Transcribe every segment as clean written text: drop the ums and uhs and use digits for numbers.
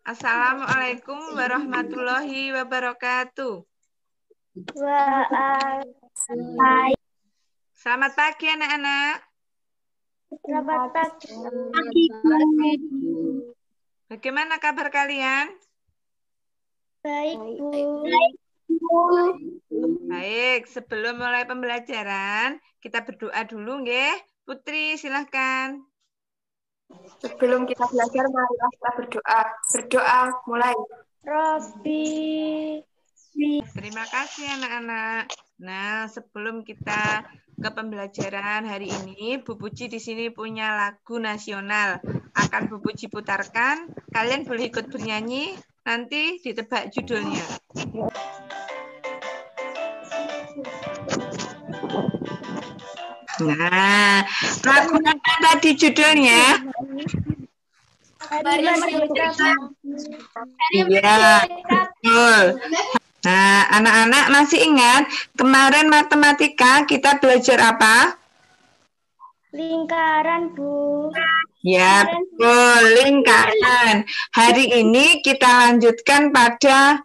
Assalamualaikum warahmatullahi wabarakatuh. Waalaikumsalam. Selamat pagi anak-anak. Selamat pagi. Bagaimana kabar kalian? Baik, Bu. Baik, sebelum mulai pembelajaran, kita berdoa dulu, nggih. Putri, silahkan. Sebelum kita belajar, mari kita berdoa. Berdoa, mulai. Robbi. Terima kasih anak-anak. Nah, sebelum kita ke pembelajaran hari ini, Bu Puji di sini punya lagu nasional. Akan Bu Puji putarkan. Kalian boleh ikut bernyanyi. Nanti ditebak judulnya. Nah, lagu apa tadi judulnya? Iya, betul. Nah, anak-anak masih ingat kemarin matematika kita belajar apa? Lingkaran, Bu. Ya, betul, lingkaran. Hari ini kita lanjutkan pada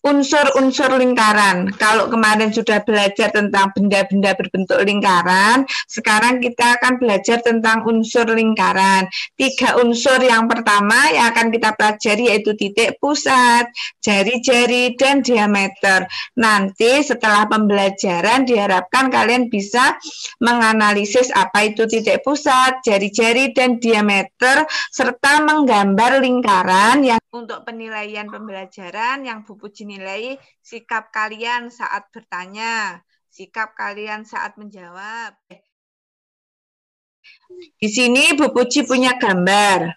unsur-unsur lingkaran. Kalau kemarin sudah belajar tentang benda-benda berbentuk lingkaran, sekarang kita akan belajar tentang unsur lingkaran. 3 unsur yang pertama yang akan kita pelajari yaitu titik pusat, jari-jari, dan diameter. Nanti setelah pembelajaran diharapkan kalian bisa menganalisis apa itu titik pusat, jari-jari, dan diameter, serta menggambar lingkaran yang untuk penilaian pembelajaran yang Bu Puji nilai sikap kalian saat bertanya, sikap kalian saat menjawab. Di sini Bu Puji punya gambar.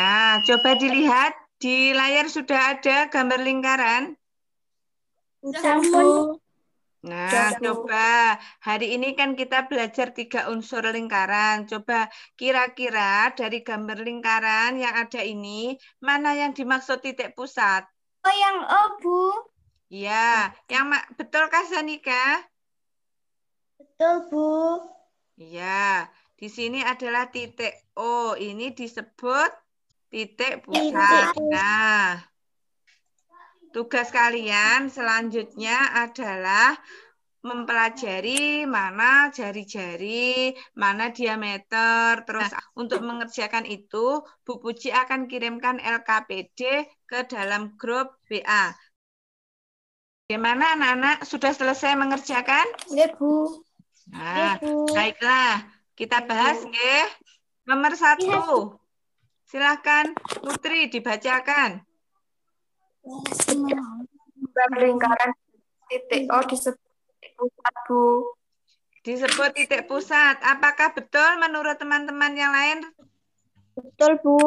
Nah, coba dilihat di layar sudah ada gambar lingkaran. Sudah, Bu. Nah, coba hari ini kan kita belajar 3 unsur lingkaran. Coba kira-kira dari gambar lingkaran yang ada ini, mana yang dimaksud titik pusat? Oh, yang O, Bu. Iya, yang betulkah Sanika? Betul, Bu. Iya, di sini adalah titik O. Ini disebut titik pusat. Nah, tugas kalian selanjutnya adalah mempelajari mana jari-jari, mana diameter. Terus untuk mengerjakan itu, Bu Puji akan kirimkan LKPD ke dalam grup WA. Bagaimana anak-anak? Sudah selesai mengerjakan? Ya, Bu. Nah, baiklah. Kita bahas, nggih. Nomor 1. Silahkan, Putri, dibacakan. Lingkaran titik O disebut titik pusat, Bu. Disebut titik pusat. Apakah betul menurut teman-teman yang lain? Betul, Bu.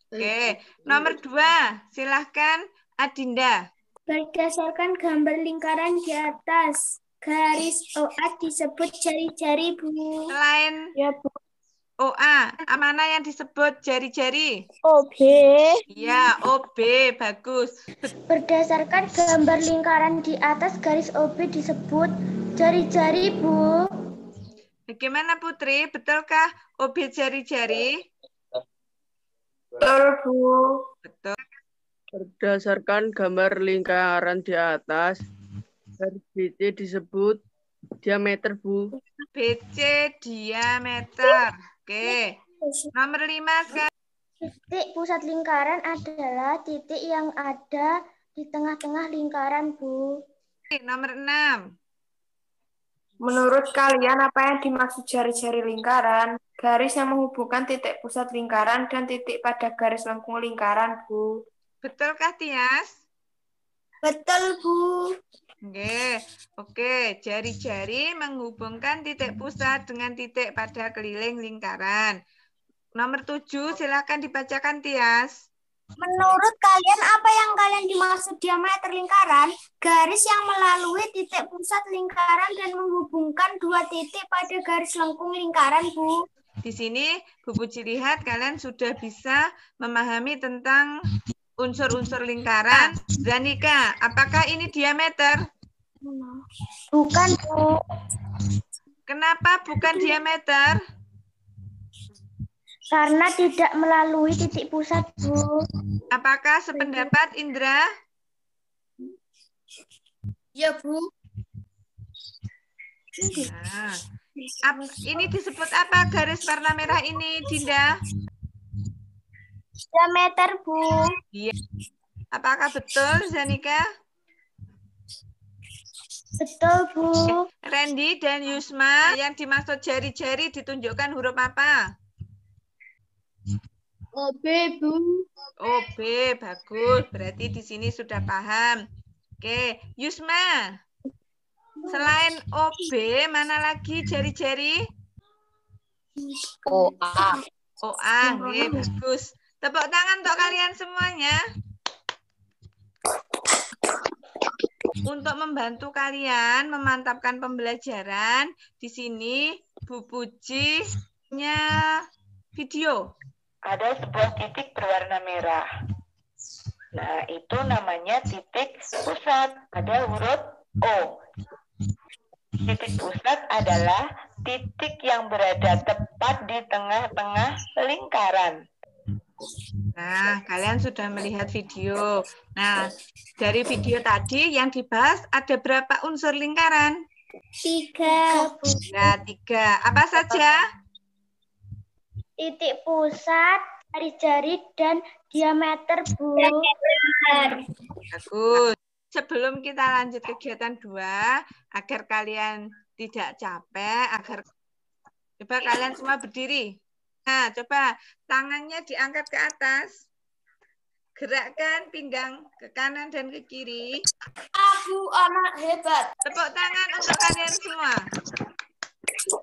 Oke. Nomor 2. Silahkan, Adinda. Berdasarkan gambar lingkaran di atas, garis OA disebut jari-jari, Bu. Selain Ya, Bu. OA, mana yang disebut jari-jari? OB. Ya, OB, bagus. Berdasarkan gambar lingkaran di atas, garis OB disebut jari-jari, Bu. Bagaimana Putri? Betulkah OB jari-jari? Betul, Bu. Betul. Berdasarkan gambar lingkaran di atas, garis BC disebut diameter, Bu. BC diameter. Oke. Nomor 5 sekarang. Titik pusat lingkaran adalah titik yang ada di tengah-tengah lingkaran, Bu. Nomor 6. Menurut kalian, apa yang dimaksud jari-jari lingkaran? Garis yang menghubungkan titik pusat lingkaran dan titik pada garis lengkung lingkaran, Bu. Betulkah Tias? Betul, Bu. Oke. Jari-jari menghubungkan titik pusat dengan titik pada keliling lingkaran. Nomor 7, silakan dibacakan Tias. Menurut kalian, apa yang kalian dimaksud diameter lingkaran? Garis yang melalui titik pusat lingkaran dan menghubungkan 2 titik pada garis lengkung lingkaran, Bu. Di sini Bu Puji lihat kalian sudah bisa memahami tentang unsur-unsur lingkaran. Zanika, apakah ini diameter? Bukan, Bu. Kenapa bukan diameter? Karena tidak melalui titik pusat, Bu. Apakah sependapat Indra? Ya, Bu. Nah, ini disebut apa garis warna merah ini, Dinda? Diameter, Bu. Iya. Apakah betul, Zanika? Betul, Bu. Randy dan Yusma, yang dimaksud jari-jari ditunjukkan huruf apa? OB, Bu. Oh, B, bagus. Berarti di sini sudah paham. Oke, Yusma. Selain OB, mana lagi jari-jari? OA. OA, oke, bagus. Tepuk tangan untuk kalian semuanya. Untuk membantu kalian memantapkan pembelajaran, di sini Bu Puji punya video. Ada sebuah titik berwarna merah. Nah, itu namanya titik pusat. Ada huruf O. Titik pusat adalah titik yang berada tepat di tengah-tengah lingkaran. Nah, kalian sudah melihat video. Nah, dari video tadi yang dibahas ada berapa unsur lingkaran? 3. Nah, 3. Apa saja? Titik pusat, jari-jari, dan diameter, Bu. Bagus. Sebelum kita lanjut kegiatan 2, agar kalian tidak capek, coba kalian semua berdiri. Nah, coba tangannya diangkat ke atas. Gerakkan pinggang ke kanan dan ke kiri. Aku anak hebat. Tepuk tangan untuk kalian semua.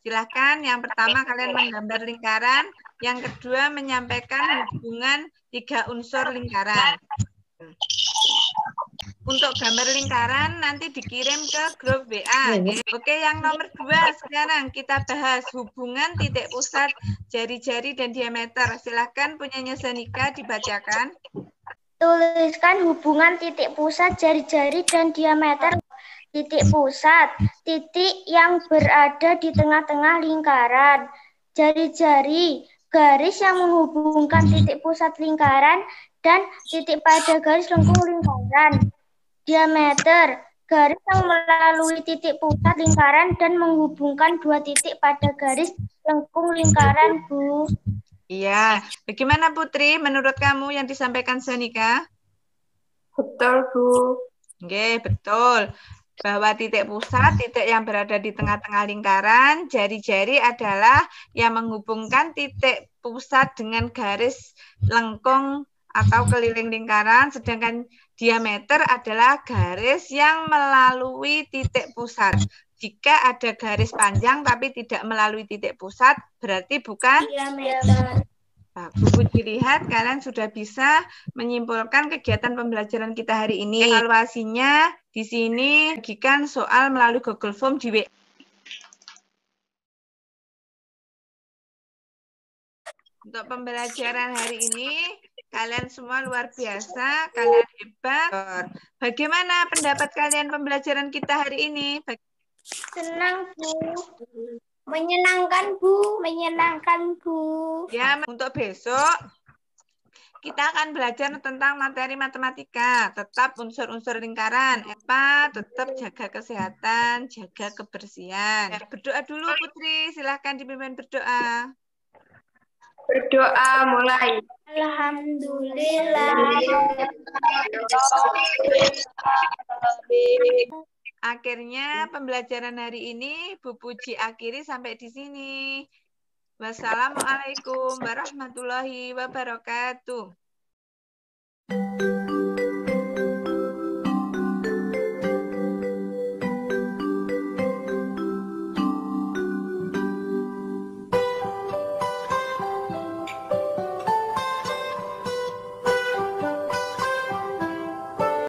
Silahkan, yang pertama kalian menggambar lingkaran, yang kedua menyampaikan hubungan 3 unsur lingkaran. Untuk gambar lingkaran nanti dikirim ke grup WA. Oke, yang nomor 2 sekarang kita bahas hubungan titik pusat, jari-jari, dan diameter. Silahkan punyanya Zanika dibacakan. Tuliskan hubungan titik pusat, jari-jari, dan diameter. Titik pusat, titik yang berada di tengah-tengah lingkaran. Jari-jari, garis yang menghubungkan titik pusat lingkaran dan titik pada garis lengkung lingkaran. Diameter, garis yang melalui titik pusat lingkaran dan menghubungkan 2 titik pada garis lengkung lingkaran, Bu. Iya. Bagaimana Putri, menurut kamu yang disampaikan Zanika? Betul, Bu. Oke, betul. Bahwa titik pusat, titik yang berada di tengah-tengah lingkaran, jari-jari adalah yang menghubungkan titik pusat dengan garis lengkung atau keliling lingkaran, sedangkan diameter adalah garis yang melalui titik pusat. Jika ada garis panjang tapi tidak melalui titik pusat, berarti bukan Diameter. Nah, Bu Puji lihat kalian sudah bisa menyimpulkan kegiatan pembelajaran kita hari ini. Evaluasinya di sini bagikan soal melalui Google Form di WA. Untuk pembelajaran hari ini, kalian semua luar biasa, kalian hebat. Bagaimana pendapat kalian pembelajaran kita hari ini? Senang, Bu. Menyenangkan, Bu. Menyenangkan, Bu. Ya, untuk besok kita akan belajar tentang materi matematika. Tetap unsur-unsur lingkaran. Tetap jaga kesehatan, jaga kebersihan. Berdoa dulu, Putri. Silahkan dipimpin berdoa. Berdoa mulai. Alhamdulillah. Akhirnya pembelajaran hari ini Bu Puji akhiri sampai di sini. Wassalamualaikum warahmatullahi wabarakatuh.